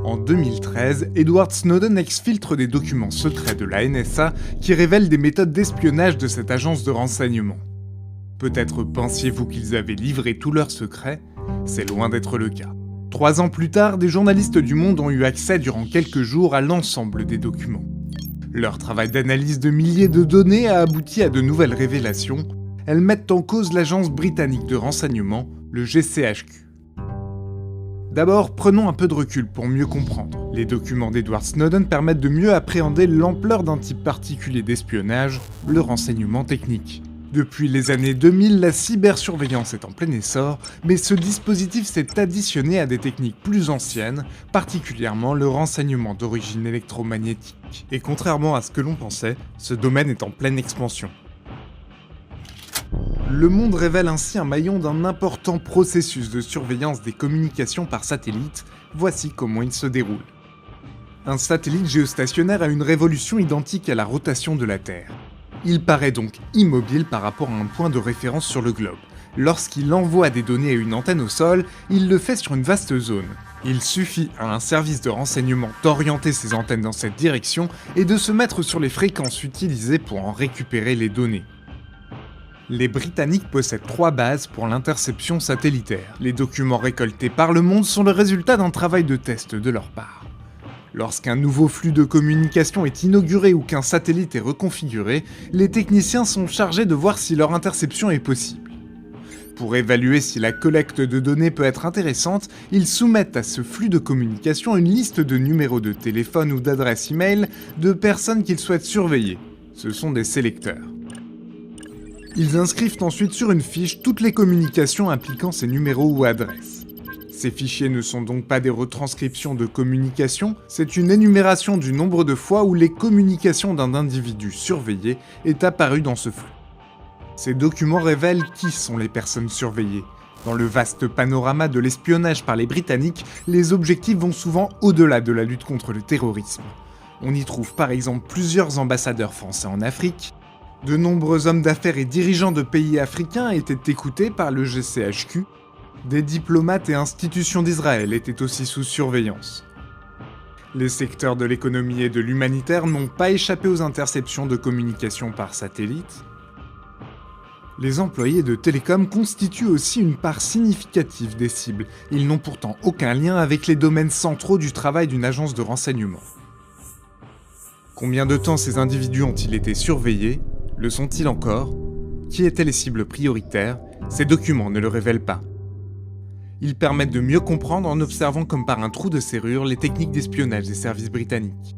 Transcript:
En 2013, Edward Snowden exfiltre des documents secrets de la NSA qui révèlent des méthodes d'espionnage de cette agence de renseignement. Peut-être pensiez-vous qu'ils avaient livré tous leurs secrets? C'est loin d'être le cas. 3 ans plus tard, des journalistes du Monde ont eu accès durant quelques jours à l'ensemble des documents. Leur travail d'analyse de milliers de données a abouti à de nouvelles révélations. Elles mettent en cause l'agence britannique de renseignement, le GCHQ. D'abord, prenons un peu de recul pour mieux comprendre. Les documents d'Edward Snowden permettent de mieux appréhender l'ampleur d'un type particulier d'espionnage, le renseignement technique. Depuis les années 2000, la cybersurveillance est en plein essor, mais ce dispositif s'est additionné à des techniques plus anciennes, particulièrement le renseignement d'origine électromagnétique. Et contrairement à ce que l'on pensait, ce domaine est en pleine expansion. Le Monde révèle ainsi un maillon d'un important processus de surveillance des communications par satellite. Voici comment il se déroule. Un satellite géostationnaire a une révolution identique à la rotation de la Terre. Il paraît donc immobile par rapport à un point de référence sur le globe. Lorsqu'il envoie des données à une antenne au sol, il le fait sur une vaste zone. Il suffit à un service de renseignement d'orienter ses antennes dans cette direction et de se mettre sur les fréquences utilisées pour en récupérer les données. Les Britanniques possèdent 3 bases pour l'interception satellitaire. Les documents récoltés par le Monde sont le résultat d'un travail de test de leur part. Lorsqu'un nouveau flux de communication est inauguré ou qu'un satellite est reconfiguré, les techniciens sont chargés de voir si leur interception est possible. Pour évaluer si la collecte de données peut être intéressante, ils soumettent à ce flux de communication une liste de numéros de téléphone ou d'adresses e-mail de personnes qu'ils souhaitent surveiller. Ce sont des sélecteurs. Ils inscrivent ensuite sur une fiche toutes les communications impliquant ces numéros ou adresses. Ces fichiers ne sont donc pas des retranscriptions de communications, c'est une énumération du nombre de fois où les communications d'un individu surveillé est apparu dans ce flux. Ces documents révèlent qui sont les personnes surveillées. Dans le vaste panorama de l'espionnage par les Britanniques, les objectifs vont souvent au-delà de la lutte contre le terrorisme. On y trouve par exemple plusieurs ambassadeurs français en Afrique. De nombreux hommes d'affaires et dirigeants de pays africains étaient écoutés par le GCHQ. Des diplomates et institutions d'Israël étaient aussi sous surveillance. Les secteurs de l'économie et de l'humanitaire n'ont pas échappé aux interceptions de communication par satellite. Les employés de télécom constituent aussi une part significative des cibles. Ils n'ont pourtant aucun lien avec les domaines centraux du travail d'une agence de renseignement. Combien de temps ces individus ont-ils été surveillés? Le sont-ils encore? Qui étaient les cibles prioritaires? Ces documents ne le révèlent pas. Ils permettent de mieux comprendre en observant comme par un trou de serrure les techniques d'espionnage des services britanniques.